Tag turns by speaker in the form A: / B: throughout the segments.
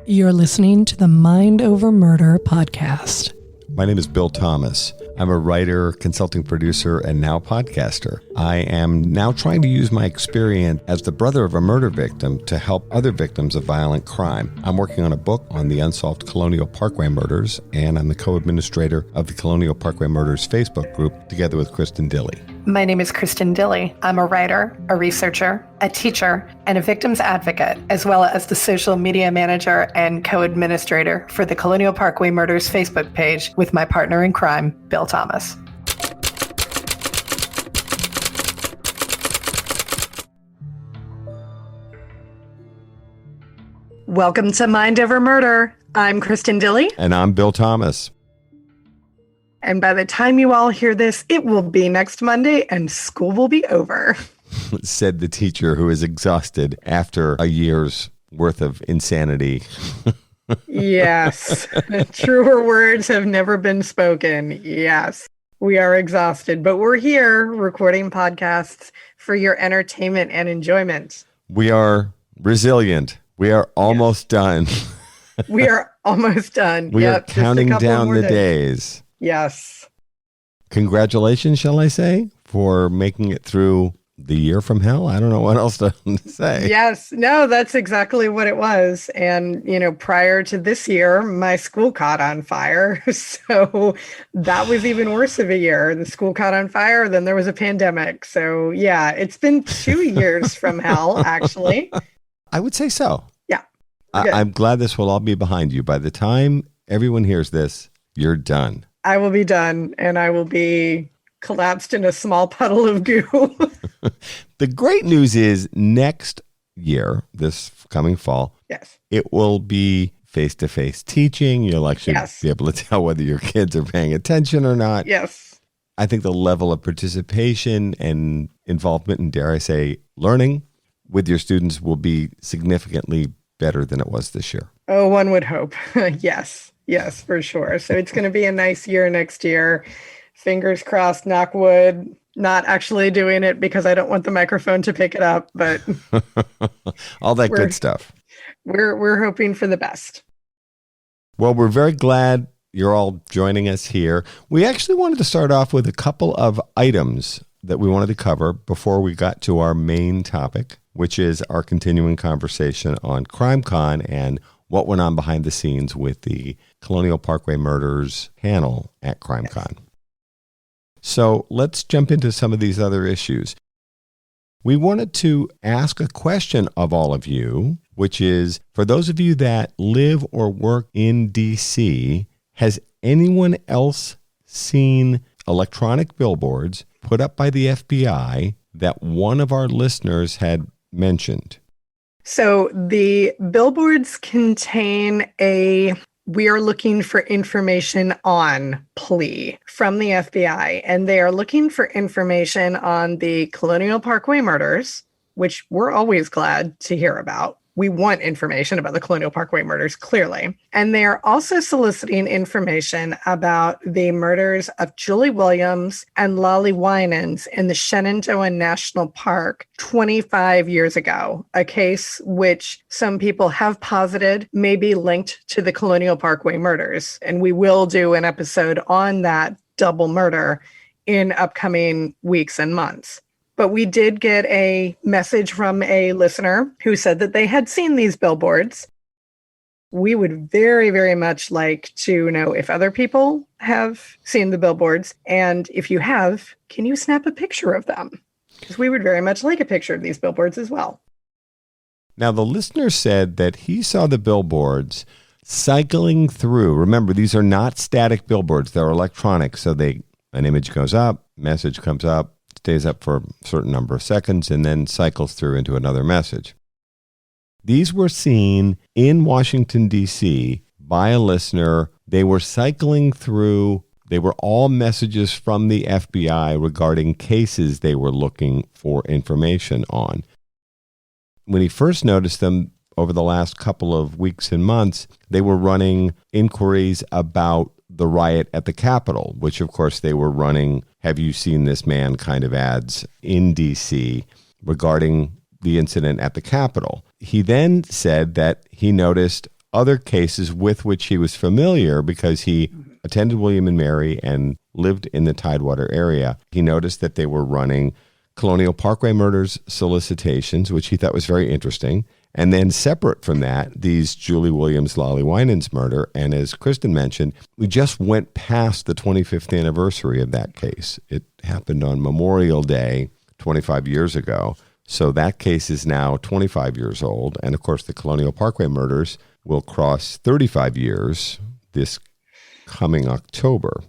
A: You're listening to the Mind Over Murder podcast.
B: My name is Bill Thomas. I'm a writer, consulting producer, and now podcaster. I am now trying to use my experience as the brother of a murder victim to help other victims of violent crime. I'm working on a book on the unsolved Colonial Parkway Murders, and I'm the co-administrator of the Colonial Parkway Murders Facebook group together with Kristin Dilley.
C: My name is Kristin Dilley. I'm a writer, a researcher, a teacher, and a victims advocate, as well as the social media manager and co-administrator for the Colonial Parkway Murders Facebook page with my partner in crime, Bill Thomas. Welcome to Mind Over Murder. I'm Kristin Dilley.
B: And I'm Bill Thomas.
C: And by the time you all hear this, it will be next Monday and school will be over.
B: Said the teacher who is exhausted after a year's worth of insanity.
C: Yes. Truer words have never been spoken. Yes. We are exhausted, but we're here recording podcasts for your entertainment and enjoyment.
B: We are resilient. We are almost done.
C: We are almost done.
B: We are counting down the days.
C: Yes.
B: Congratulations, shall I say, for making it through the year from hell? I don't know what else to say.
C: Yes. No, that's exactly what it was. And, prior to this year, my school caught on fire. So that was even worse of a year. The school caught on fire, then there was a pandemic. So yeah, it's been 2 years from hell, actually.
B: I would say so.
C: Yeah.
B: I'm glad this will all be behind you. By the time everyone hears this, you're done.
C: I will be done, and I will be collapsed in a small puddle of goo.
B: The great news is next year, this coming fall,
C: yes,
B: it will be face-to-face teaching. You'll actually
C: yes.
B: be able to tell whether your kids are paying attention or not.
C: Yes.
B: I think the level of participation and involvement, and dare I say, learning with your students will be significantly better than it was this year.
C: Oh, one would hope. Yes. Yes, for sure. So it's going to be a nice year next year. Fingers crossed, knock wood. Not actually doing it because I don't want the microphone to pick it up, but
B: all that good stuff.
C: We're hoping for the best.
B: Well, we're very glad you're all joining us here. We actually wanted to start off with a couple of items that we wanted to cover before we got to our main topic, which is our continuing conversation on CrimeCon and what went on behind the scenes with the Colonial Parkway Murders panel at CrimeCon. Yes. So let's jump into some of these other issues. We wanted to ask a question of all of you, which is, for those of you that live or work in D.C., has anyone else seen electronic billboards put up by the FBI that one of our listeners had mentioned?
C: So the billboards contain we are looking for information on plea from the FBI, and they are looking for information on the Colonial Parkway Murders, which we're always glad to hear about. We want information about the Colonial Parkway Murders, clearly. And they are also soliciting information about the murders of Julie Williams and Lolly Winans in the Shenandoah National Park 25 years ago, a case which some people have posited may be linked to the Colonial Parkway Murders. And we will do an episode on that double murder in upcoming weeks and months. But we did get a message from a listener who said that they had seen these billboards. We would very, very much like to know if other people have seen the billboards. And if you have, can you snap a picture of them? Because we would very much like a picture of these billboards as well.
B: Now, the listener said that he saw the billboards cycling through. Remember, these are not static billboards. They're electronic. So an image goes up, message comes up, stays up for a certain number of seconds, and then cycles through into another message. These were seen in Washington, D.C. by a listener. They were cycling through. They were all messages from the FBI regarding cases they were looking for information on. When he first noticed them over the last couple of weeks and months, they were running inquiries about the riot at the Capitol, which of course they were running "Have you seen this man?" kind of ads in D.C. regarding the incident at the Capitol. He then said that he noticed other cases with which he was familiar because he attended William and Mary and lived in the Tidewater area. He noticed that they were running Colonial Parkway Murders solicitations, which he thought was very interesting. And then separate from that, these Julie Williams, Lolly Winans murder. And as Kristin mentioned, we just went past the 25th anniversary of that case. It happened on Memorial Day 25 years ago. So that case is now 25 years old. And of course, the Colonial Parkway murders will cross 35 years this coming October.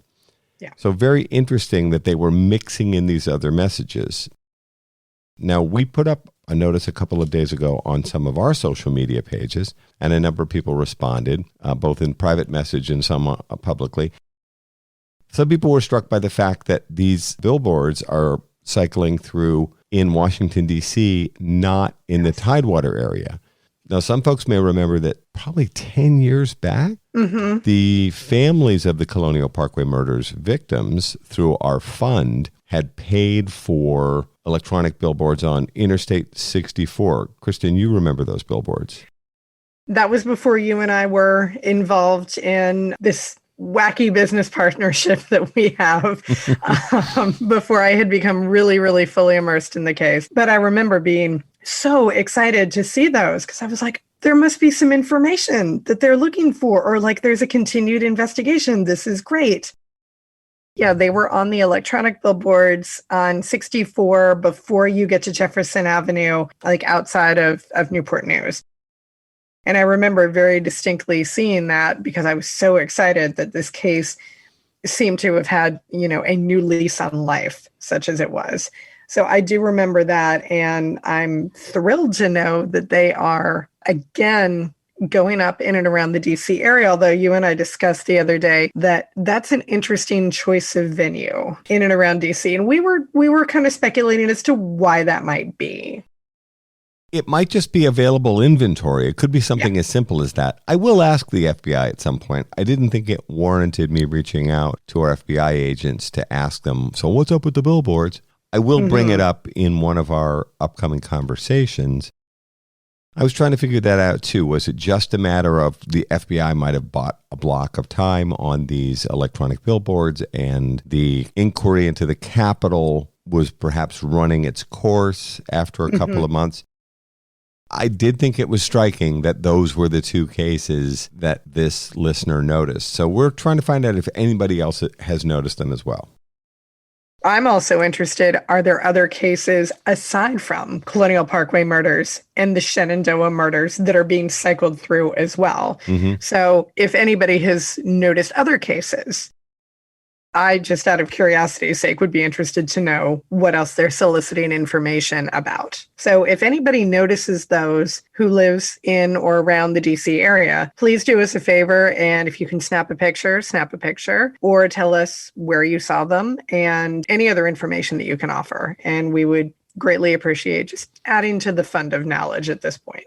C: Yeah.
B: So very interesting that they were mixing in these other messages. Now, we put up a notice a couple of days ago on some of our social media pages, and a number of people responded, both in private message and some publicly. Some people were struck by the fact that these billboards are cycling through in Washington, D.C., not in the Tidewater area. Now, some folks may remember that probably 10 years back, the families of the Colonial Parkway Murders victims, through our fund, had paid for electronic billboards on Interstate 64. Kristin, you remember those billboards?
C: That was before you and I were involved in this wacky business partnership that we have, before I had become really, really fully immersed in the case. But I remember being so excited to see those because I was like, there must be some information that they're looking for, or like there's a continued investigation. This is great. Yeah, they were on the electronic billboards on 64 before you get to Jefferson Avenue, like outside of Newport News. And I remember very distinctly seeing that because I was so excited that this case seemed to have had, a new lease on life, such as it was. So I do remember that, and I'm thrilled to know that they are, again, going up in and around the DC area, although you and I discussed the other day that that's an interesting choice of venue in and around DC. And we were kind of speculating as to why that might be.
B: It might just be available inventory. It could be something as simple as that. I will ask the FBI at some point. I didn't think it warranted me reaching out to our FBI agents to ask them, so what's up with the billboards? I will bring it up in one of our upcoming conversations. I was trying to figure that out too. Was it just a matter of the FBI might have bought a block of time on these electronic billboards and the inquiry into the Capitol was perhaps running its course after a couple of months? I did think it was striking that those were the two cases that this listener noticed. So we're trying to find out if anybody else has noticed them as well.
C: I'm also interested, are there other cases aside from Colonial Parkway murders and the Shenandoah murders that are being cycled through as well? So if anybody has noticed other cases, I just out of curiosity's sake would be interested to know what else they're soliciting information about. So if anybody notices those who lives in or around the DC area, please do us a favor. And if you can snap a picture, or tell us where you saw them and any other information that you can offer. And we would greatly appreciate just adding to the fund of knowledge at this point.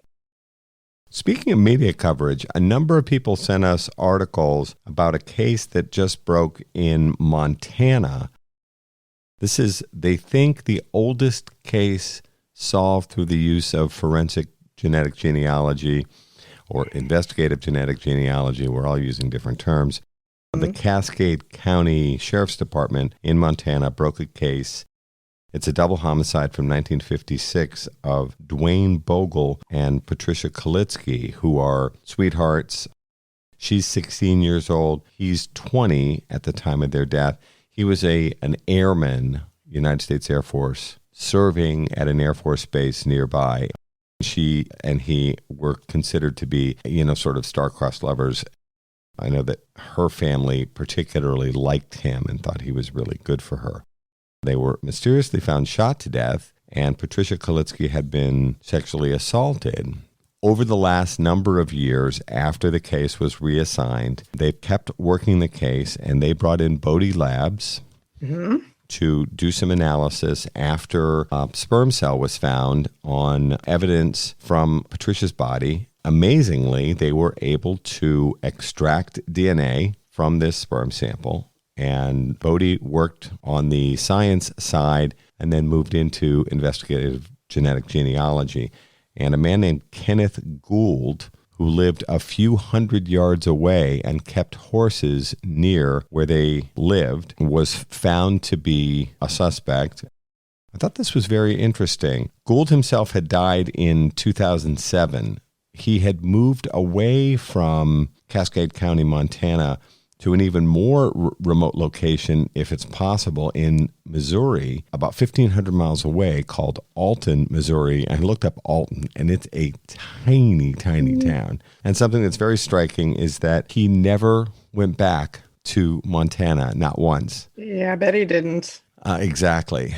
B: Speaking of media coverage, a number of people sent us articles about a case that just broke in Montana. This is, they think, the oldest case solved through the use of forensic genetic genealogy or investigative genetic genealogy. We're all using different terms. The Cascade County Sheriff's Department in Montana broke a case. It's a double homicide from 1956 of Dwayne Bogle and Patricia Kalitsky, who are sweethearts. She's 16 years old. He's 20 at the time of their death. He was an airman, United States Air Force, serving at an Air Force base nearby. She and he were considered to be, sort of star-crossed lovers. I know that her family particularly liked him and thought he was really good for her. They were mysteriously found shot to death, and Patricia Kalitsky had been sexually assaulted. Over the last number of years after the case was reassigned, they kept working the case, and they brought in Bodie Labs to do some analysis after a sperm cell was found on evidence from Patricia's body. Amazingly, they were able to extract DNA from this sperm sample. And Bodie worked on the science side and then moved into investigative genetic genealogy. And a man named Kenneth Gould, who lived a few hundred yards away and kept horses near where they lived, was found to be a suspect. I thought this was very interesting. Gould himself had died in 2007. He had moved away from Cascade County, Montana, to an even more remote location, if it's possible, in Missouri, about 1,500 miles away, called Alton, Missouri. I looked up Alton, and it's a tiny, tiny town. And something that's very striking is that he never went back to Montana, not once.
C: Yeah, I bet he didn't.
B: Exactly.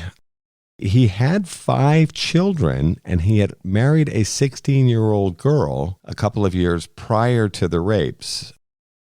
B: He had 5 children, and he had married a 16-year-old girl a couple of years prior to the rapes.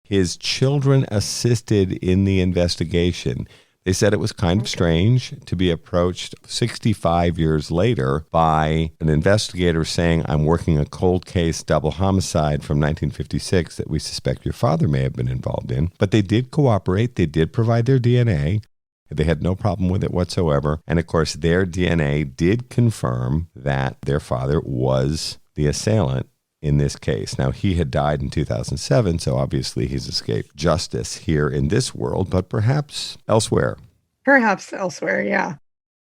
B: His children assisted in the investigation. They said it was kind of strange to be approached 65 years later by an investigator saying, I'm working a cold case double homicide from 1956 that we suspect your father may have been involved in. But they did cooperate. They did provide their DNA. They had no problem with it whatsoever. And of course, their DNA did confirm that their father was the assailant in this case. Now, he had died in 2007, so obviously he's escaped justice here in this world, but perhaps elsewhere.
C: Perhaps elsewhere, yeah.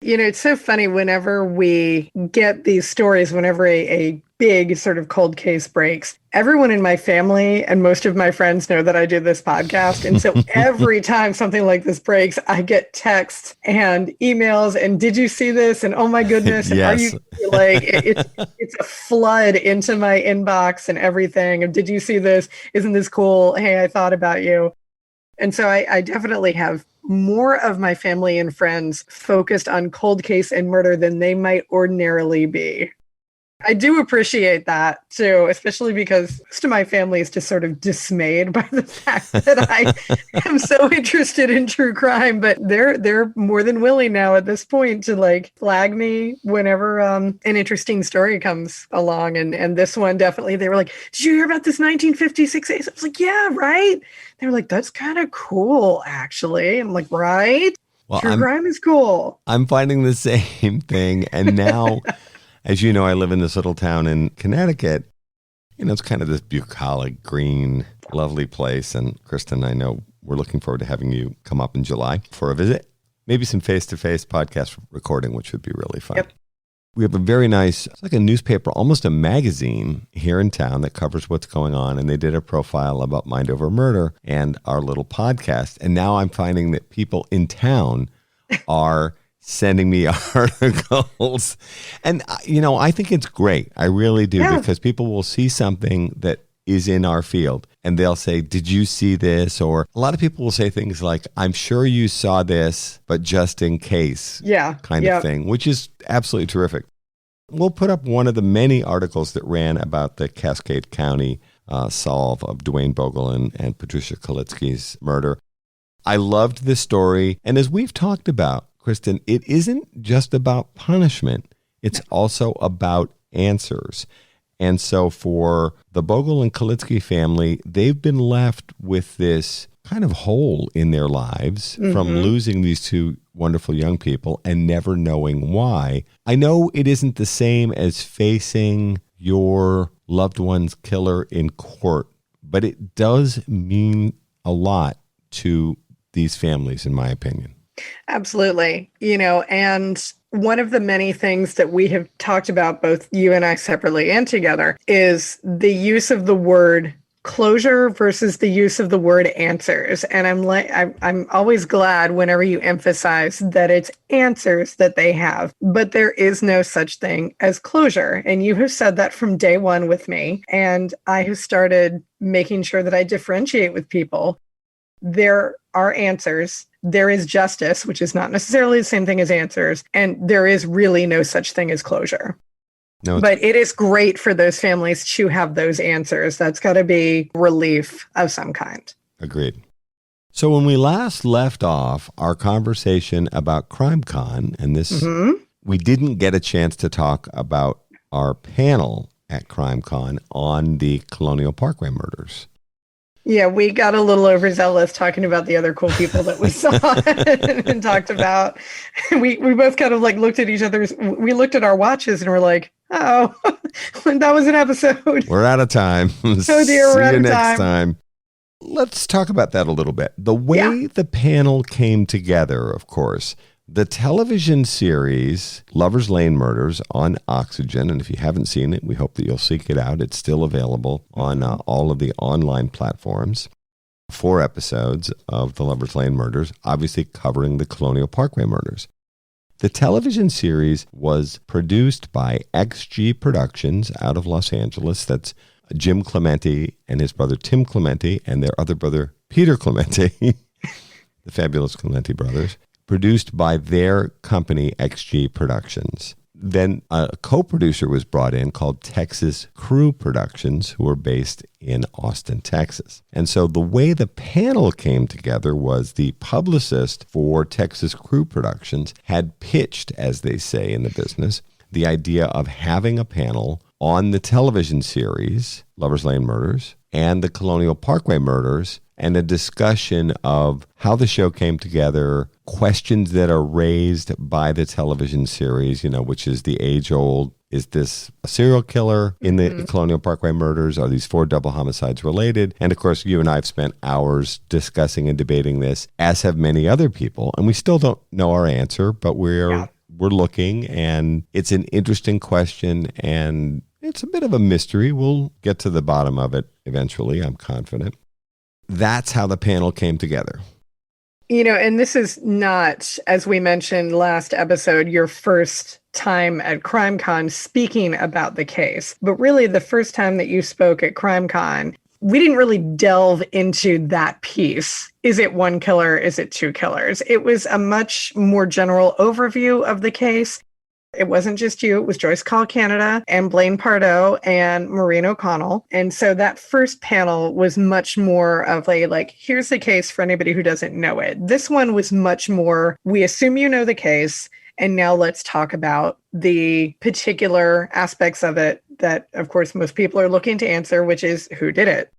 C: You know, it's so funny whenever we get these stories, whenever a big sort of cold case breaks, everyone in my family and most of my friends know that I do this podcast. And so every time something like this breaks, I get texts and emails and did you see this? And oh my goodness. And
B: Yes.
C: are you like, it's a flood into my inbox and everything. And did you see this? Isn't this cool? Hey, I thought about you. And so I definitely have more of my family and friends focused on cold case and murder than they might ordinarily be. I do appreciate that too, especially because most of my family is just sort of dismayed by the fact that I am so interested in true crime, but they're more than willing now at this point to like flag me whenever an interesting story comes along. And this one definitely, they were like, did you hear about this 1956 case? I was like, yeah, right. They were like, that's kind of cool, actually. I'm like, right?
B: Well,
C: true crime is cool.
B: I'm finding the same thing. And now, as you know, I live in this little town in Connecticut. You know, it's kind of this bucolic, green, lovely place. And Kristin, I know we're looking forward to having you come up in July for a visit. Maybe some face-to-face podcast recording, which would be really fun.
C: Yep.
B: We have a very nice, it's like a newspaper, almost a magazine here in town that covers what's going on. And they did a profile about Mind Over Murder and our little podcast. And now I'm finding that people in town are sending me articles. And, you know, I think it's great. I really do, because people will see something that is in our field and they'll say, did you see this? Or a lot of people will say things like, I'm sure you saw this, but just in case kind of thing, which is absolutely terrific. We'll put up one of the many articles that ran about the Cascade County solve of Dwayne Bogle and Patricia Kalitsky's murder. I loved this story. And as we've talked about, Kristin, it isn't just about punishment. It's also about answers. And so for the Bogle and Kalitsky family, they've been left with this kind of hole in their lives from losing these 2 wonderful young people and never knowing why. I know it isn't the same as facing your loved one's killer in court, but it does mean a lot to these families, in my opinion.
C: Absolutely. You know, and one of the many things that we have talked about, both you and I separately and together, is the use of the word closure versus the use of the word answers. And I'm always glad whenever you emphasize that it's answers that they have, but there is no such thing as closure. And you have said that from day one with me. And I have started making sure that I differentiate with people. There are answers. There is justice, which is not necessarily the same thing as answers. And there is really no such thing as closure. No, but it is great for those families to have those answers. That's got to be relief of some kind.
B: Agreed. So when we last left off our conversation about CrimeCon, and this, we didn't get a chance to talk about our panel at CrimeCon on the Colonial Parkway murders.
C: Yeah, we got a little overzealous talking about the other cool people that we saw and talked about. We both kind of like looked at each other's, we looked at our watches and we're like, oh, That was an episode.
B: We're out of time.
C: Oh dear, we're
B: See
C: out
B: you
C: of
B: next
C: time.
B: time. Let's talk about that a little bit. The way the panel came together, of course, the television series Lover's Lane Murders on Oxygen, and if you haven't seen it, we hope that you'll seek it out. It's still available on all of the online platforms. 4 episodes of the Lover's Lane Murders, obviously covering the Colonial Parkway Murders. The television series was produced by XG Productions out of Los Angeles. That's Jim Clemente and his brother Tim Clemente and their other brother Peter Clemente, the fabulous Clemente brothers, produced by their company XG Productions. Then a co-producer was brought in called Texas Crew Productions, who are based in Austin, Texas. And so the way the panel came together was the publicist for Texas Crew Productions had pitched, as they say in the business, the idea of having a panel on the television series Lover's Lane Murders and the Colonial Parkway Murders, and a discussion of how the show came together, questions that are raised by the television series, which is the age-old, is this a serial killer in the Colonial Parkway Murders? Are these 4 double homicides related? And of course, you and I have spent hours discussing and debating this, as have many other people, and we still don't know our answer, but we're looking, and it's an interesting question, and it's a bit of a mystery. We'll get to the bottom of it eventually, I'm confident. That's how the panel came together.
C: And this is not, as we mentioned last episode, your first time at CrimeCon speaking about the case. But really, the first time that you spoke at CrimeCon, we didn't really delve into that piece. Is it 1 killer? Is it 2 killers? It was a much more general overview of the case. It wasn't just you. It was Joyce Call Canada and Blaine Pardoe and Maureen O'Connell. And so that first panel was much more of here's the case for anybody who doesn't know it. This one was much more, we assume you know the case, and now let's talk about the particular aspects of it that, of course, most people are looking to answer, which is who did it?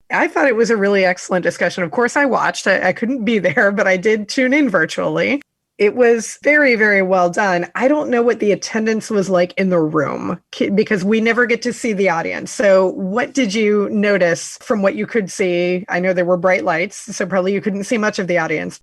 C: I thought it was a really excellent discussion. Of course, I watched. I couldn't be there, but I did tune in virtually. It was very, very well done. I don't know what the attendance was like in the room because we never get to see the audience. So what did you notice from what you could see? I know there were bright lights, so probably you couldn't see much of the audience.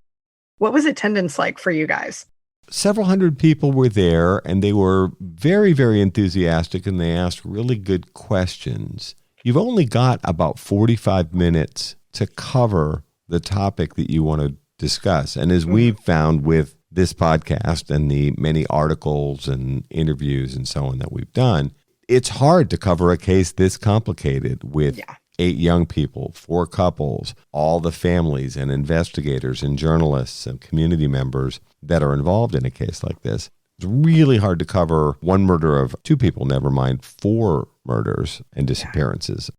C: What was attendance like for you guys?
B: Several hundred people were there, and they were very, very enthusiastic, and they asked really good questions. You've only got about 45 minutes to cover the topic that you want to discuss. And as we've found with this podcast and the many articles and interviews and so on that we've done, it's hard to cover a case this complicated with 8 young people, 4 couples, all the families and investigators and journalists and community members that are involved in a case like this. It's really hard to cover 1 murder of 2 people, never mind 4 murders and disappearances.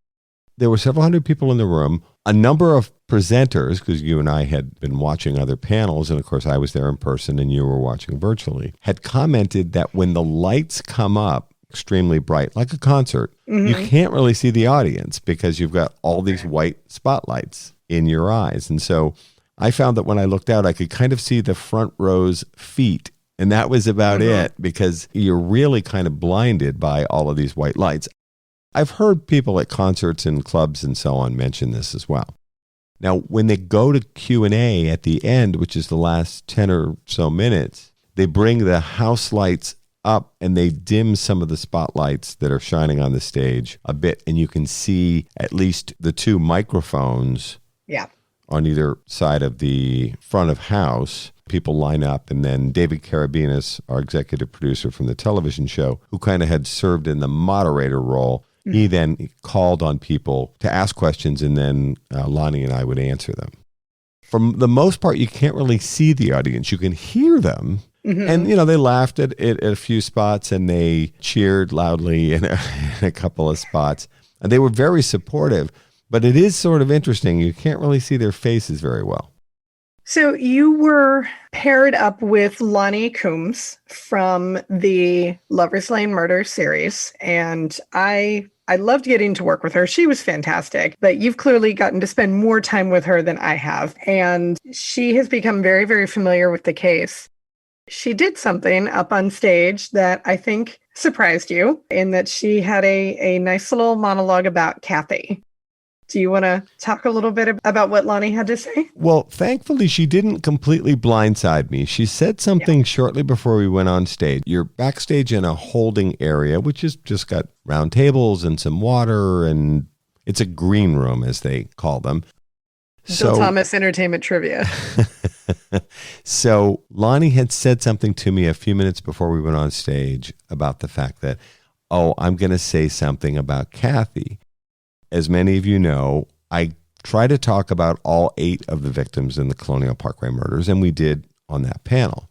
B: There were several hundred people in the room, a number of presenters, because you and I had been watching other panels, and of course I was there in person and you were watching virtually, had commented that when the lights come up extremely bright, like a concert, you can't really see the audience because you've got all these white spotlights in your eyes. And so I found that when I looked out, I could kind of see the front row's feet. And that was about it, because you're really kind of blinded by all of these white lights. I've heard people at concerts and clubs and so on mention this as well. Now, when they go to Q&A at the end, which is the last 10 or so minutes, they bring the house lights up and they dim some of the spotlights that are shining on the stage a bit. And you can see at least the 2 microphones on either side of the front of house. People line up, and then David Carabinas, our executive producer from the television show, who kind of had served in the moderator role, he then called on people to ask questions, and then Loni and I would answer them. For the most part, you can't really see the audience. You can hear them. And, they laughed at a few spots, and they cheered loudly in a couple of spots. And they were very supportive, but it is sort of interesting. You can't really see their faces very well.
C: So you were paired up with Loni Coombs from the Lover's Lane Murder series, and I loved getting to work with her. She was fantastic, but you've clearly gotten to spend more time with her than I have, and she has become very, very familiar with the case. She did something up on stage that I think surprised you in that she had a nice little monologue about Cathy. Do you want to talk a little bit about what Loni had to say?
B: Well, thankfully, she didn't completely blindside me. She said something shortly before we went on stage. You're backstage in a holding area, which has just got round tables and some water, and it's a green room, as they call them.
C: Bill Thomas Entertainment Trivia.
B: So Loni had said something to me a few minutes before we went on stage about the fact that, I'm going to say something about Cathy. As many of you know, I try to talk about all 8 of the victims in the Colonial Parkway murders, and we did on that panel.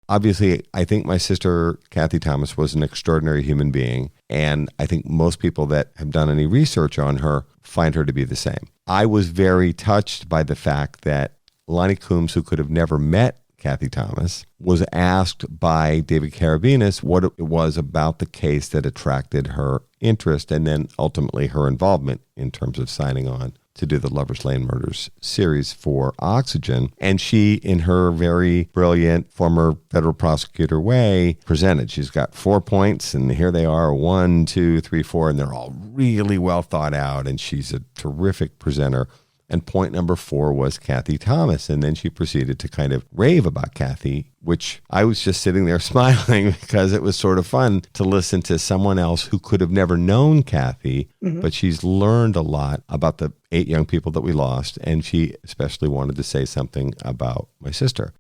B: Obviously, I think my sister, Cathy Thomas, was an extraordinary human being, and I think most people that have done any research on her find her to be the same. I was very touched by the fact that Loni Coombs, who could have never met Cathy Thomas, was asked by David Carabinas what it was about the case that attracted her interest and then ultimately her involvement in terms of signing on to do the Lover's Lane Murders series for Oxygen. And she, in her very brilliant former federal prosecutor way, presented. She's got 4 points, and here they are, 1, 2, 3, 4, and they're all really well thought out, and she's a terrific presenter. And point number 4 was Cathy Thomas. And then she proceeded to kind of rave about Cathy, which I was just sitting there smiling because it was sort of fun to listen to someone else who could have never known Cathy, but she's learned a lot about the 8 young people that we lost. And she especially wanted to say something about my sister.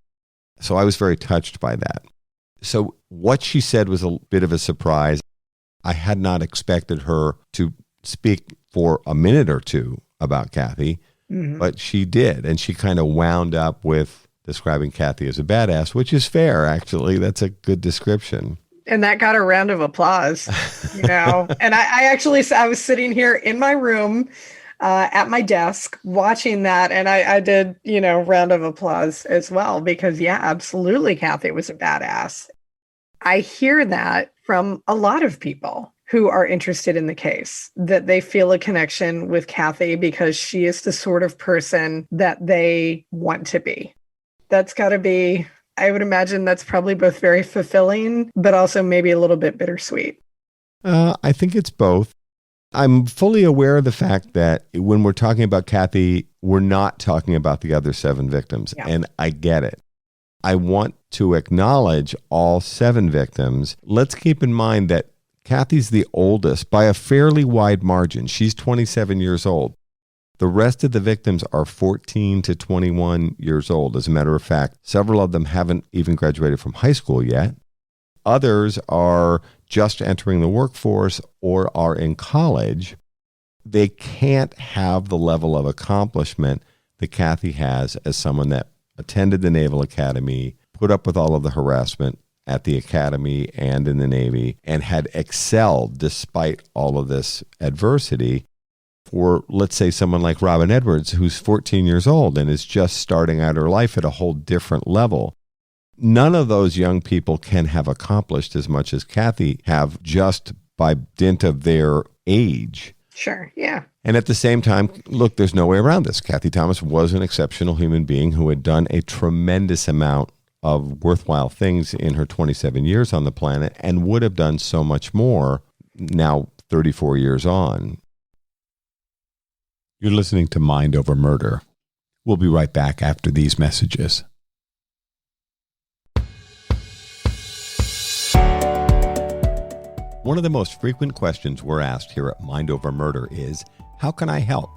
B: So I was very touched by that. So what she said was a bit of a surprise. I had not expected her to speak for a minute or two about Cathy. But she did, and she kind of wound up with describing Cathy as a badass, which is fair, actually. That's a good description.
C: And that got a round of applause, And I was sitting here in my room at my desk watching that, and I did, round of applause as well, because, absolutely, Cathy was a badass. I hear that from a lot of people who are interested in the case, that they feel a connection with Cathy because she is the sort of person that they want to be. That's got to be, I would imagine that's probably both very fulfilling, but also maybe a little bit bittersweet.
B: I think it's both. I'm fully aware of the fact that when we're talking about Cathy, we're not talking about the other 7 victims, and I get it. I want to acknowledge all 7 victims. Let's keep in mind that Cathy's the oldest by a fairly wide margin. She's 27 years old. The rest of the victims are 14 to 21 years old. As a matter of fact, several of them haven't even graduated from high school yet. Others are just entering the workforce or are in college. They can't have the level of accomplishment that Cathy has as someone that attended the Naval Academy, put up with all of the harassment at the Academy and in the Navy, and had excelled despite all of this adversity. For, let's say, someone like Robin Edwards, who's 14 years old and is just starting out her life at a whole different level. None of those young people can have accomplished as much as Cathy have just by dint of their age.
C: Sure, yeah.
B: And at the same time, look, there's no way around this. Cathy Thomas was an exceptional human being who had done a tremendous amount of worthwhile things in her 27 years on the planet and would have done so much more now 34 years on. You're listening to Mind Over Murder. We'll be right back after these messages. One of the most frequent questions we're asked here at Mind Over Murder is, how can I help?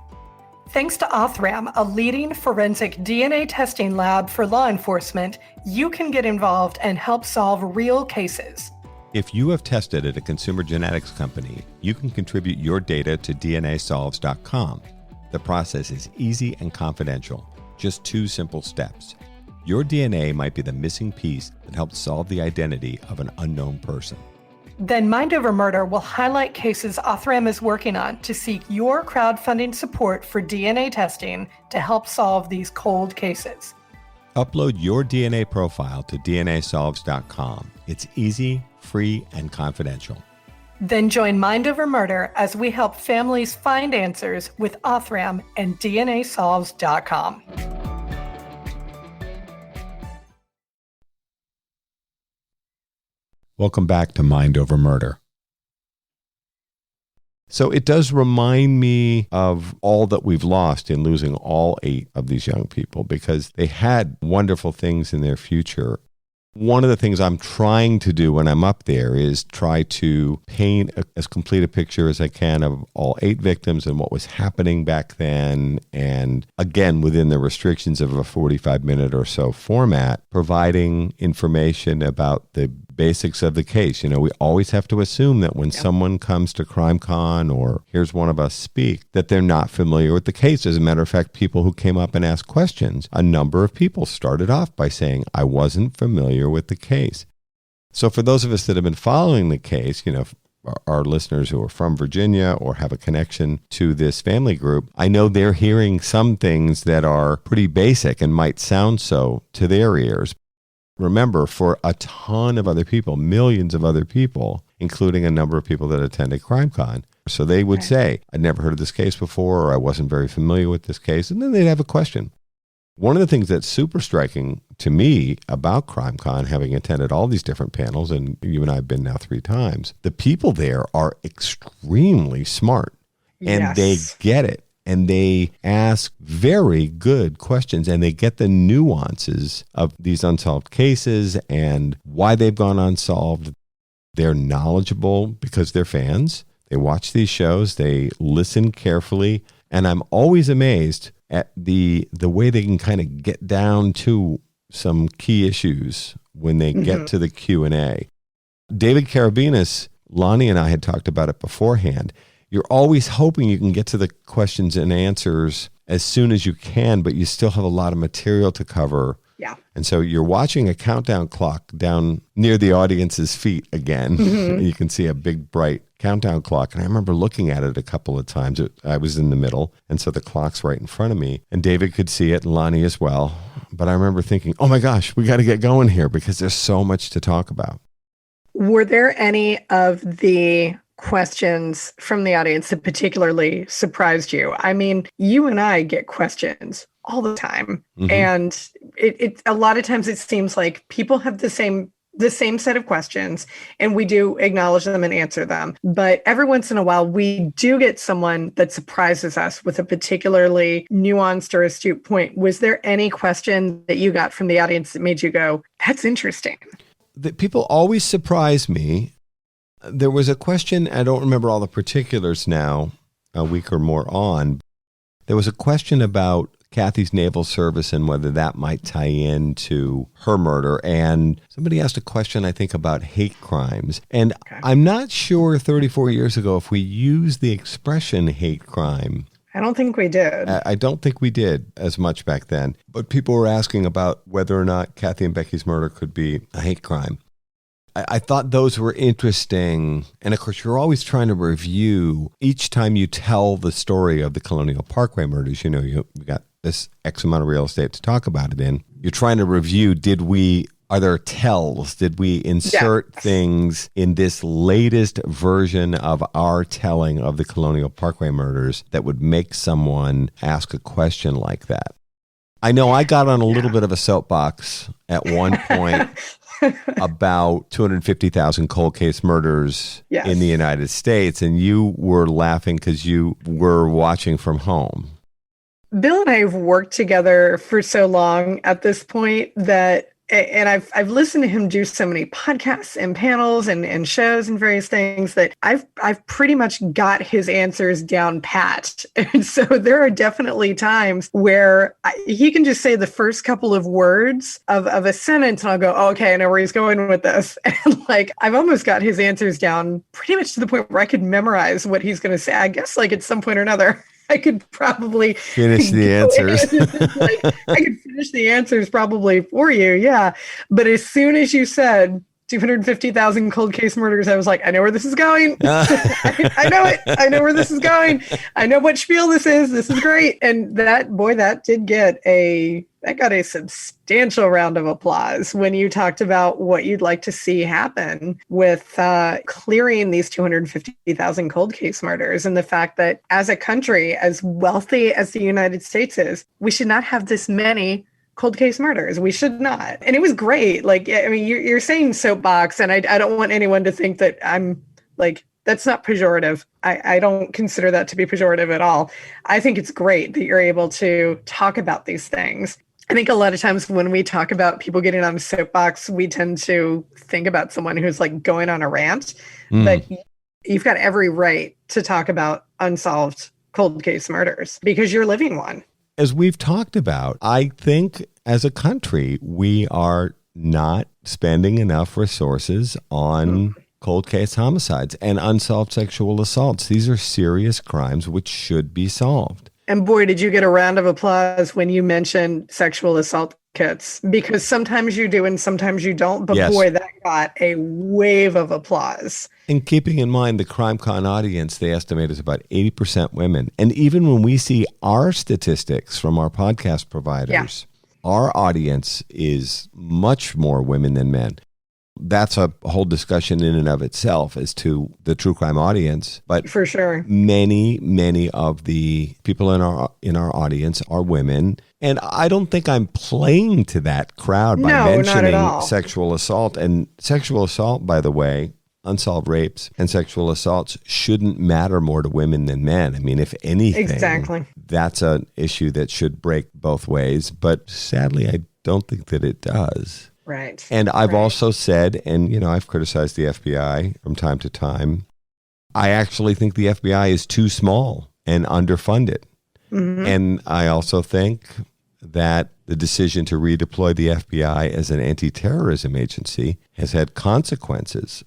A: Thanks to Othram, a leading forensic DNA testing lab for law enforcement, you can get involved and help solve real cases.
B: If you have tested at a consumer genetics company, you can contribute your data to DNAsolves.com. The process is easy and confidential. Just 2 simple steps. Your DNA might be the missing piece that helps solve the identity of an unknown person.
A: Then Mind Over Murder will highlight cases Othram is working on to seek your crowdfunding support for DNA testing to help solve these cold cases.
B: Upload your DNA profile to DNAsolves.com. It's easy, free, and confidential.
A: Then join Mind Over Murder as we help families find answers with Othram and DNAsolves.com.
B: Welcome back to Mind Over Murder. So it does remind me of all that we've lost in losing all 8 of these young people, because they had wonderful things in their future. One of the things I'm trying to do when I'm up there is try to paint as complete a picture as I can of all 8 victims and what was happening back then. And again, within the restrictions of a 45-minute or so format, providing information about the basics of the case. You know, we always have to assume that when someone comes to CrimeCon or hears one of us speak, that they're not familiar with the case. As a matter of fact, people who came up and asked questions, a number of people started off by saying, I wasn't familiar with the case. So for those of us that have been following the case, you know, our listeners who are from Virginia or have a connection to this family group, I know they're hearing some things that are pretty basic and might sound so to their ears. Remember, for a ton of other people, millions of other people, including a number of people that attended CrimeCon, so they would say, I'd never heard of this case before, or I wasn't very familiar with this case, and then they'd have a question. One of the things that's super striking to me about CrimeCon, having attended all these different panels, and you and I have been now 3 times, the people there are extremely smart, and they get it. And they ask very good questions, and they get the nuances of these unsolved cases and why they've gone unsolved. They're knowledgeable because they're fans. They watch these shows. They listen carefully. And I'm always amazed at the way they can kind of get down to some key issues when they get to the Q&A. David Carabinas, Loni and I had talked about it beforehand. You're always hoping you can get to the questions and answers as soon as you can, but you still have a lot of material to cover.
C: Yeah.
B: And so you're watching a countdown clock down near the audience's feet again. And you can see a big, bright countdown clock. And I remember looking at it a couple of times. I was in the middle, and so the clock's right in front of me. And David could see it, and Loni as well. But I remember thinking, oh my gosh, we got to get going here because there's so much to talk about.
C: Were there any of the questions from the audience that particularly surprised you? I mean, you and I get questions all the time. And it a lot of times it seems like people have the same set of questions, and we do acknowledge them and answer them. But every once in a while, we do get someone that surprises us with a particularly nuanced or astute point. Was there any question that you got from the audience that made you go, that's interesting?
B: The people always surprise me. There was a question, I don't remember all the particulars now, a week or more on. There was a question about Cathy's naval service and whether that might tie into her murder. And somebody asked a question, I think, about hate crimes. And I'm not sure 34 years ago if we used the expression hate crime.
C: I don't think we did.
B: I don't think we did as much back then. But people were asking about whether or not Cathy and Becky's murder could be a hate crime. I thought those were interesting. And of course, you're always trying to review each time you tell the story of the Colonial Parkway murders. You know, you got this X amount of real estate to talk about it in. You're trying to review, are there tells? Did we insert things in this latest version of our telling of the Colonial Parkway murders that would make someone ask a question like that? I know I got on a little bit of a soapbox at one point about 250,000 cold case murders in the United States, and you were laughing because you were watching from home.
C: Bill and I have worked together for so long at this point that, and I've listened to him do so many podcasts and panels and shows and various things that I've pretty much got his answers down pat. And so there are definitely times where he can just say the first couple of words of a sentence and I'll go, oh, okay, I know where he's going with this. And like, I've almost got his answers down pretty much to the point where I could memorize what he's going to say. I guess like at some point or another, I could probably
B: finish the answers.
C: I could finish the answers probably for you. Yeah. But as soon as you said 250,000 cold case murders, I was like, I know where this is going. I know it. I know where this is going. I know what spiel this is. This is great. And that did get a substantial round of applause when you talked about what you'd like to see happen with clearing these 250,000 cold case murders, and the fact that as a country, as wealthy as the United States is, we should not have this many cold case murders. We should not. And it was great. Like, I mean, you're saying soapbox, and I don't want anyone to think that I'm like, that's not pejorative. I don't consider that to be pejorative at all. I think it's great that you're able to talk about these things. I think a lot of times when we talk about people getting on a soapbox, we tend to think about someone who's like going on a rant, but you've got every right to talk about unsolved cold case murders because you're living one.
B: As we've talked about, I think as a country, we are not spending enough resources on cold case homicides and unsolved sexual assaults. These are serious crimes which should be solved.
C: And boy, did you get a round of applause when you mentioned sexual assault kits, because sometimes you do and sometimes you don't. But boy, that got a wave of applause.
B: And keeping in mind the CrimeCon audience, they estimate is about 80% women. And even when we see our statistics from our podcast providers, our audience is much more women than men. That's a whole discussion in and of itself as to the true crime audience. But
C: for sure,
B: many of the people in our audience are women. And I don't think I'm playing to that crowd by mentioning sexual assault. And sexual assault, by the way, unsolved rapes and sexual assaults shouldn't matter more to women than men. I mean, if anything, that's an issue that should break both ways. But sadly, I don't think that it does.
C: Right.
B: And I've also said, and, I've criticized the FBI from time to time. I actually think the FBI is too small and underfunded. And I also think that the decision to redeploy the FBI as an anti-terrorism agency has had consequences.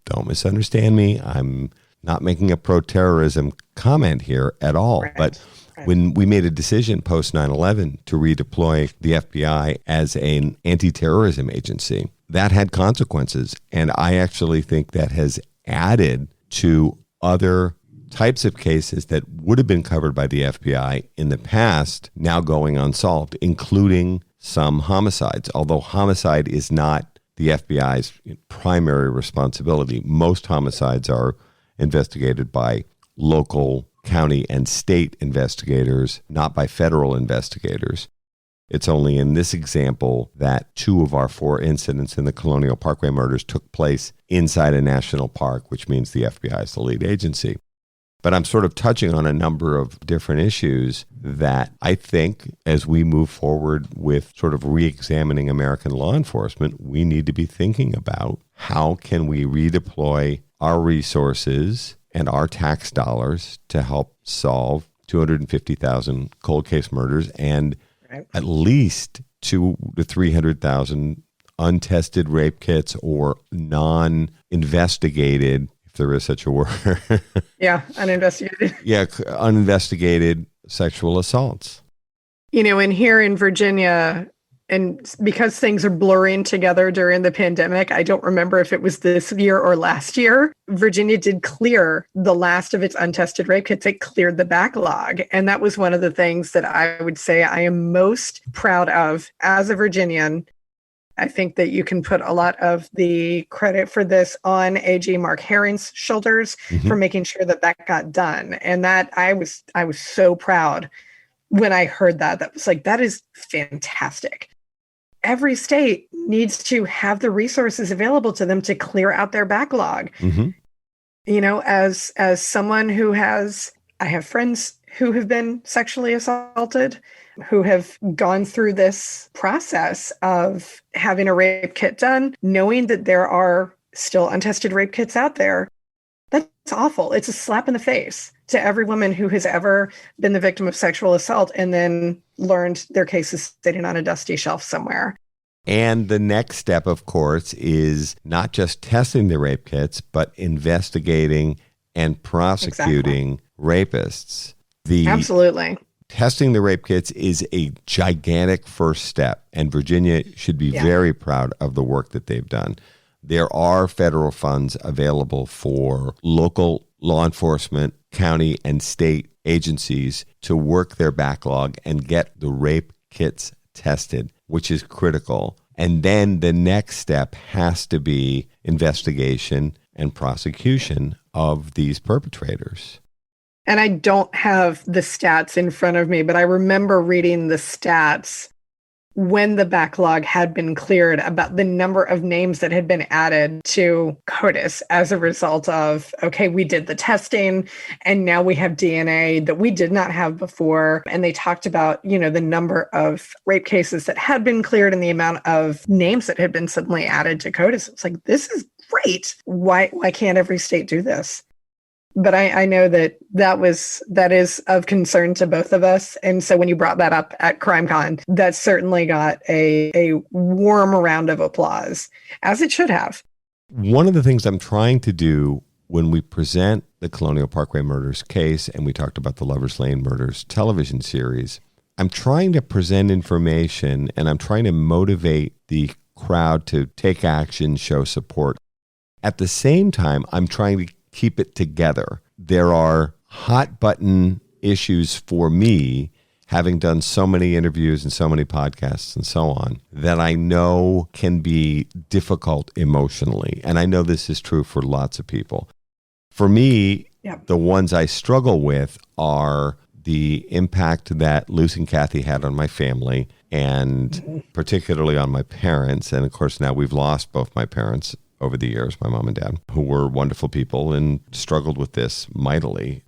B: Don't misunderstand me. I'm not making a pro-terrorism comment here at all. But when we made a decision post 9/11 to redeploy the FBI as an anti-terrorism agency, that had consequences. And I actually think that has added to other types of cases that would have been covered by the FBI in the past, now going unsolved, including some homicides. Although homicide is not the FBI's primary responsibility, most homicides are investigated by local, county, and state investigators, not by federal investigators. It's only in this example that 2 of our 4 incidents in the Colonial Parkway murders took place inside a national park, which means the FBI is the lead agency. But I'm sort of touching on a number of different issues that I think as we move forward with sort of re-examining American law enforcement, we need to be thinking about how can we redeploy our resources and our tax dollars to help solve 250,000 cold case murders and at least 200,000 to 300,000 untested rape kits or non-investigated, if there is such a word.
C: Uninvestigated.
B: Uninvestigated sexual assaults.
C: And here in Virginia, and because things are blurring together during the pandemic, I don't remember if it was this year or last year, Virginia did clear the last of its untested rape kits. It cleared the backlog. And that was one of the things that I would say I am most proud of as a Virginian. I think that you can put a lot of the credit for this on AG Mark Herring's shoulders for making sure that got done. And that I was so proud when I heard that. That was like, that is fantastic. Every state needs to have the resources available to them to clear out their backlog. As someone who I have friends who have been sexually assaulted, who have gone through this process of having a rape kit done, knowing that there are still untested rape kits out there. That's awful. It's a slap in the face to every woman who has ever been the victim of sexual assault and then learned their case is sitting on a dusty shelf somewhere.
B: And the next step, of course, is not just testing the rape kits, but investigating and prosecuting rapists.
C: Absolutely.
B: Testing the rape kits is a gigantic first step, and Virginia should be very proud of the work that they've done. There are federal funds available for local law enforcement, county and state agencies to work their backlog and get the rape kits tested, which is critical. And then the next step has to be investigation and prosecution of these perpetrators.
C: And I don't have the stats in front of me, but I remember reading the stats when the backlog had been cleared about the number of names that had been added to CODIS as a result of, okay, we did the testing and now we have DNA that we did not have before. And they talked about, the number of rape cases that had been cleared and the amount of names that had been suddenly added to CODIS. It's like, this is great. Why can't every state do this? But I know that is of concern to both of us. And so when you brought that up at CrimeCon, that certainly got a warm round of applause, as it should have.
B: One of the things I'm trying to do when we present the Colonial Parkway Murders case, and we talked about the Lover's Lane Murders television series, I'm trying to present information and I'm trying to motivate the crowd to take action, show support. At the same time, I'm trying to keep it together. There are hot button issues for me, having done so many interviews and so many podcasts and so on, that I know can be difficult emotionally. And I know this is true for lots of people. For me, The ones I struggle with are the impact that losing Cathy had on my family and particularly on my parents. And of course, now we've lost both my parents over the years, my mom and dad, who were wonderful people and struggled with this mightily.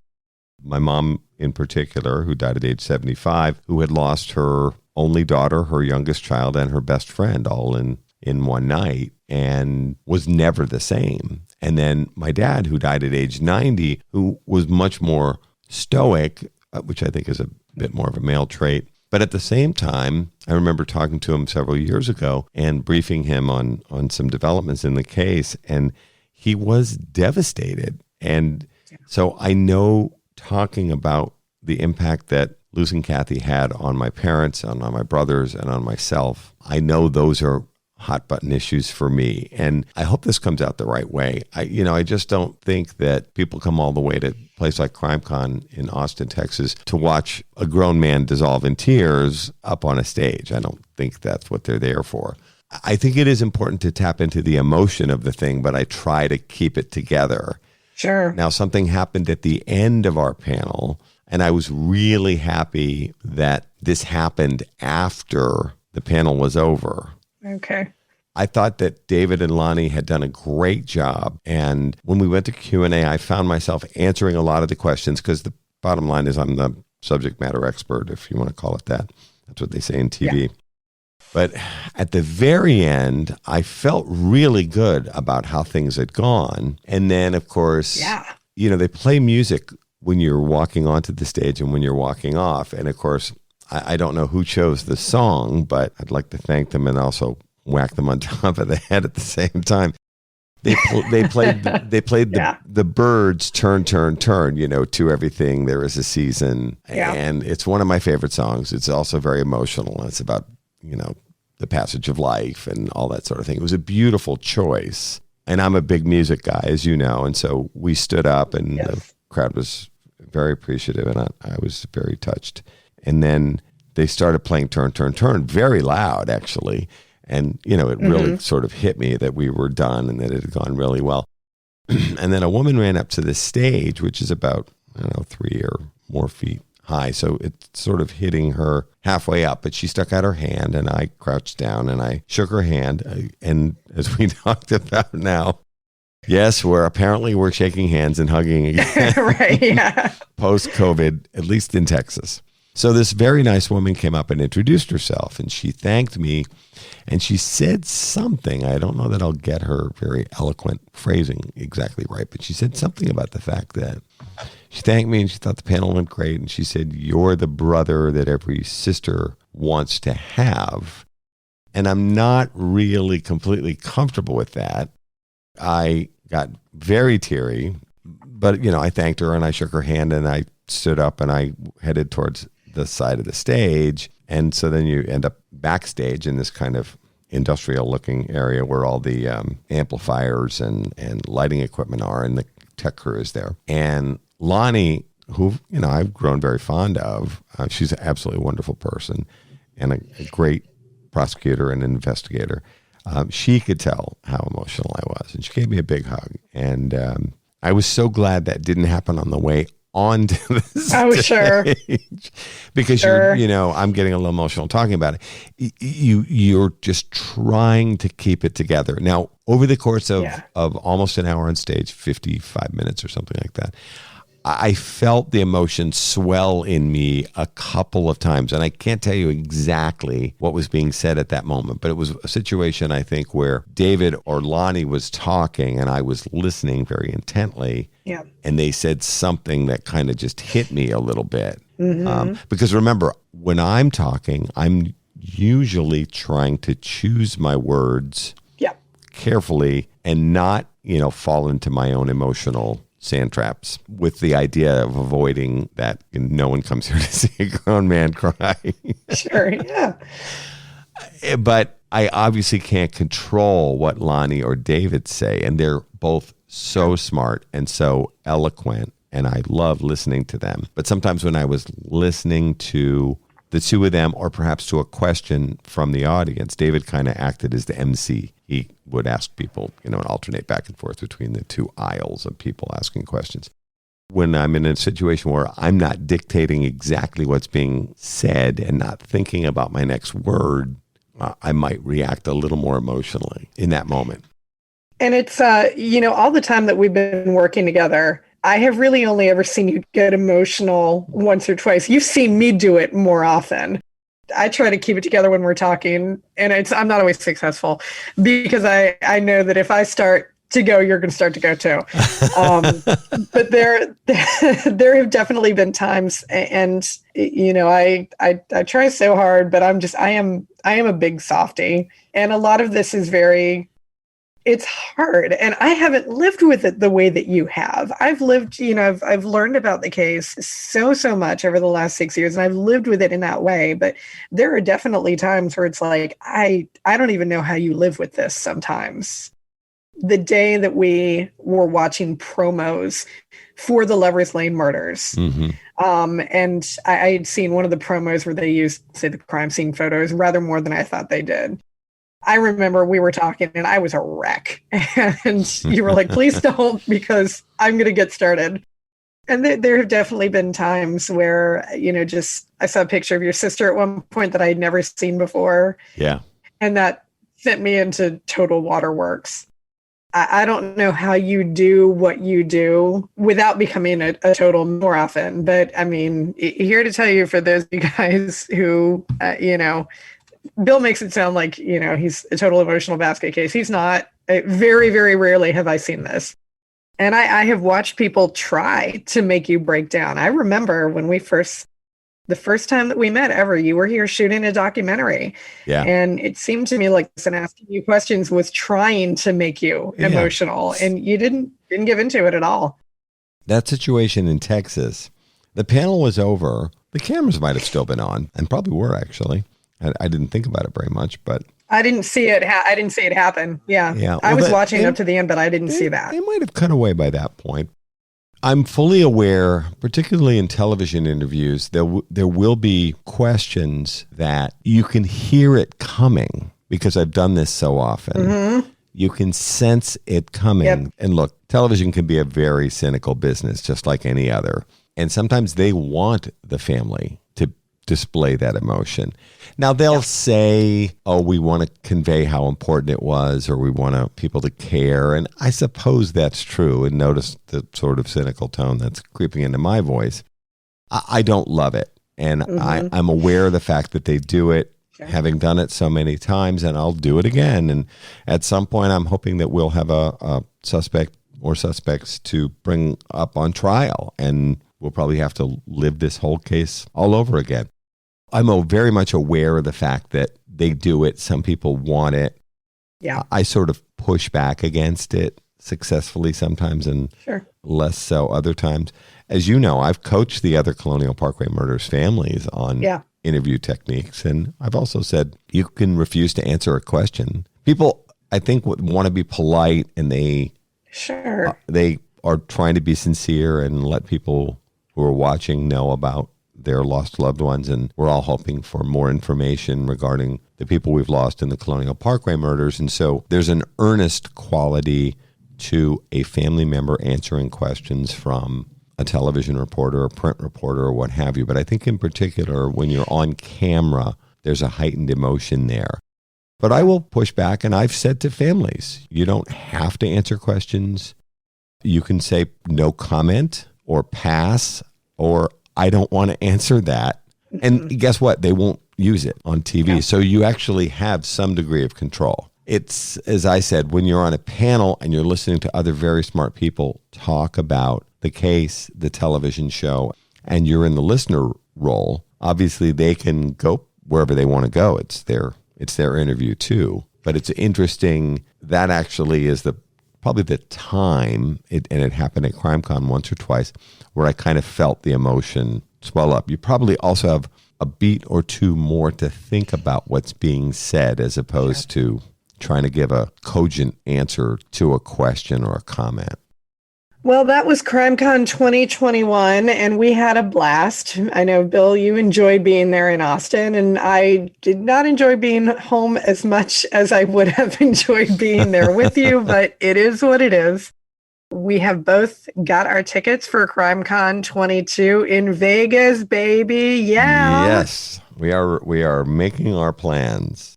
B: My mom in particular, who died at age 75, who had lost her only daughter, her youngest child, and her best friend all in one night and was never the same. And then my dad, who died at age 90, who was much more stoic, which I think is a bit more of a male trait. But at the same time, I remember talking to him several years ago and briefing him on some developments in the case, and he was devastated. And so I know, talking about the impact that losing Cathy had on my parents, and on my brothers, and on myself, I know those are hot button issues for me. And I hope this comes out the right way. I just don't think that people come all the way to a place like CrimeCon in Austin, Texas, to watch a grown man dissolve in tears up on a stage. I don't think that's what they're there for. I think it is important to tap into the emotion of the thing, but I try to keep it together.
C: Sure.
B: Now, something happened at the end of our panel, and I was really happy that this happened after the panel was over.
C: Okay.
B: I thought that David and Loni had done a great job. And when we went to Q&A, I found myself answering a lot of the questions, because the bottom line is I'm the subject matter expert, if you want to call it that. That's what they say in TV. Yeah. But at the very end, I felt really good about how things had gone. And then, of course, they play music when you're walking onto the stage and when you're walking off. And of course, I don't know who chose the song, but I'd like to thank them and also whack them on top of the head at the same time. They played the Byrds Turn, Turn, Turn, To Everything There Is a Season. Yeah. And it's one of my favorite songs. It's also very emotional. It's about, the passage of life and all that sort of thing. It was a beautiful choice. And I'm a big music guy, as you know. And so we stood up and the crowd was very appreciative, and I was very touched. And then they started playing Turn, Turn, Turn very loud, actually. And, it really sort of hit me that we were done and that it had gone really well. And then a woman ran up to the stage, which is about, 3 or more feet high. So it's sort of hitting her halfway up, but she stuck out her hand and I crouched down and I shook her hand. And as we talked about now, yes, we're shaking hands and hugging again.
C: Right, yeah.
B: Post-COVID, at least in Texas. So this very nice woman came up and introduced herself, and she thanked me, and she said something. I don't know that I'll get her very eloquent phrasing exactly right, but she said something about the fact that she thanked me and she thought the panel went great. And she said, "You're the brother that every sister wants to have." And I'm not really completely comfortable with that. I got very teary, but, I thanked her and I shook her hand and I stood up and I headed towards the side of the stage. And so then you end up backstage in this kind of industrial looking area where all the amplifiers and lighting equipment are, and the tech crew is there. And Loni, who, I've grown very fond of, she's an absolutely wonderful person and a great prosecutor and investigator. She could tell how emotional I was, and she gave me a big hug. And I was so glad that didn't happen on the way onto the stage.
C: Oh, sure.
B: Because
C: Sure.
B: I'm getting a little emotional talking about it. You're just trying to keep it together. Now, over the course of almost an hour on stage, 55 minutes or something like that, I felt the emotion swell in me a couple of times. And I can't tell you exactly what was being said at that moment, but it was a situation, I think, where David or Loni was talking and I was listening very intently.
C: Yeah.
B: And they said something that kind of just hit me a little bit. Because remember, when I'm talking, I'm usually trying to choose my words carefully and not, fall into my own emotional sand traps with the idea of avoiding that no one comes here to see a grown man cry.
C: Sure, yeah.
B: But I obviously can't control what Loni or David say, and they're both so smart and so eloquent, and I love listening to them. But sometimes when I was listening to the two of them, or perhaps to a question from the audience, David kind of acted as the MC. He would ask people, and alternate back and forth between the two aisles of people asking questions. When I'm in a situation where I'm not dictating exactly what's being said and not thinking about my next word, I might react a little more emotionally in that moment.
C: And it's, all the time that we've been working together, I have really only ever seen you get emotional once or twice. You've seen me do it more often. I try to keep it together when we're talking, and I'm not always successful because I know that if I start to go, you're going to start to go too. But there have definitely been times, and I try so hard, but I am a big softie, and a lot of this is it's hard, and I haven't lived with it the way that you have. I've lived, I've learned about the case so much over the last 6 years, and I've lived with it in that way. But there are definitely times where it's like, I don't even know how you live with this sometimes. The day that we were watching promos for the Lovers Lane murders, and I had seen one of the promos where they used, say, the crime scene photos rather more than I thought they did. I remember we were talking and I was a wreck, and you were like, please don't, because I'm going to get started. And there have definitely been times where, I saw a picture of your sister at one point that I had never seen before.
B: Yeah. And
C: that sent me into total waterworks. I don't know how you do what you do without becoming a total more often. But I mean, here to tell you, for those of you guys who, Bill makes it sound like, he's a total emotional basket case. He's not. Very, very rarely have I seen this. And I have watched people try to make you break down. I remember when the first time that we met ever, you were here shooting a documentary.
B: Yeah.
C: And it seemed to me like asking you questions was trying to make you emotional, and you didn't give into it at all.
B: That situation in Texas, the panel was over. The cameras might have still been on, and probably were, actually. I didn't think about it very much, but
C: I didn't see it. I didn't see it happen. Yeah.
B: Well,
C: I was watching up to the end, but I didn't see that.
B: They might have cut away by that point. I'm fully aware, particularly in television interviews, there will be questions that you can hear it coming, because I've done this so often. You can sense it coming.
C: Yep.
B: And look, television can be a very cynical business, just like any other. And sometimes they want the family to display that emotion. Now they'll say, oh, we want to convey how important it was, or we want people to care. And I suppose that's true. And notice the sort of cynical tone that's creeping into my voice. I don't love it. And I'm aware of the fact that they do it, having done it so many times, and I'll do it again. And at some point, I'm hoping that we'll have a suspect or suspects to bring up on trial, and we'll probably have to live this whole case all over again. I'm very much aware of the fact that they do it. Some people want it.
C: Yeah.
B: I sort of push back against it successfully sometimes, and less so other times. As you know, I've coached the other Colonial Parkway Murders families on interview techniques. And I've also said, you can refuse to answer a question. People, I think, would want to be polite, and they are trying to be sincere and let people who are watching know about their lost loved ones. And we're all hoping for more information regarding the people we've lost in the Colonial Parkway murders. And so there's an earnest quality to a family member answering questions from a television reporter, a print reporter, or what have you. But I think in particular, when you're on camera, there's a heightened emotion there. But I will push back, and I've said to families, you don't have to answer questions. You can say no comment or pass, or I don't want to answer that. And guess what? They won't use it on TV. Yeah. So you actually have some degree of control. It's, as I said, when you're on a panel and you're listening to other very smart people talk about the case, the television show, and you're in the listener role, obviously they can go wherever they want to go. It's their interview too. But it's interesting. That actually is probably the time, and it happened at CrimeCon once or twice, where I kind of felt the emotion swell up. You probably also have a beat or two more to think about what's being said as opposed to trying to give a cogent answer to a question or a comment.
C: Well, that was CrimeCon 2021, and we had a blast. I know, Bill, you enjoyed being there in Austin, and I did not enjoy being home as much as I would have enjoyed being there with you, but it is what it is. We have both got our tickets for CrimeCon 22 in Vegas, baby. Yeah.
B: Yes, we are making our plans.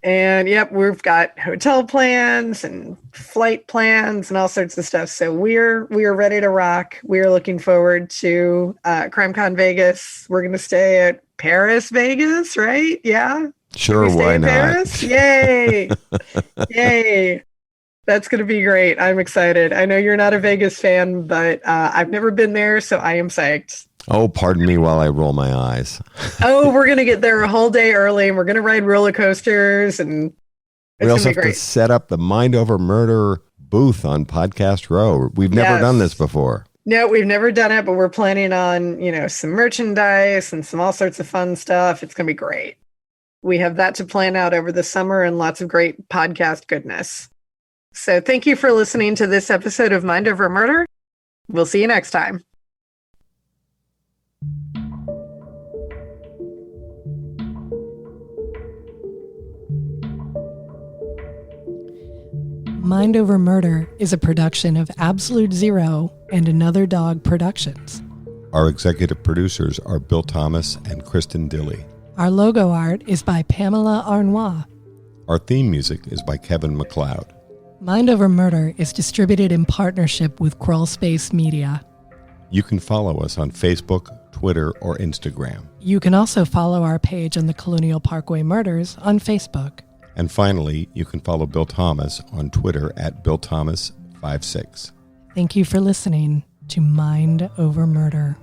C: And yep, we've got hotel plans and flight plans and all sorts of stuff. So we are ready to rock. We are looking forward to CrimeCon Vegas. We're going to stay at Paris, Vegas, right? Yeah.
B: Sure, why not?
C: Paris? Yay! Yay! That's going to be great. I'm excited. I know you're not a Vegas fan, but I've never been there, so I am psyched.
B: Oh, pardon me while I roll my eyes.
C: Oh, we're going to get there a whole day early, and we're going to ride roller coasters, and
B: we also have to set up the Mind Over Murder booth on Podcast Row. We've never done this before.
C: No, we've never done it, but we're planning on, some merchandise and some all sorts of fun stuff. It's going to be great. We have that to plan out over the summer and lots of great podcast goodness. So thank you for listening to this episode of Mind Over Murder. We'll see you next time.
A: Mind Over Murder is a production of Absolute Zero and Another Dog Productions.
B: Our executive producers are Bill Thomas and Kristin Dilley.
A: Our logo art is by Pamela Arnois.
B: Our theme music is by Kevin MacLeod.
A: Mind Over Murder is distributed in partnership with Crawl Space Media.
B: You can follow us on Facebook, Twitter, or Instagram.
A: You can also follow our page on the Colonial Parkway Murders on Facebook.
B: And finally, you can follow Bill Thomas on Twitter at BillThomas56.
A: Thank you for listening to Mind Over Murder.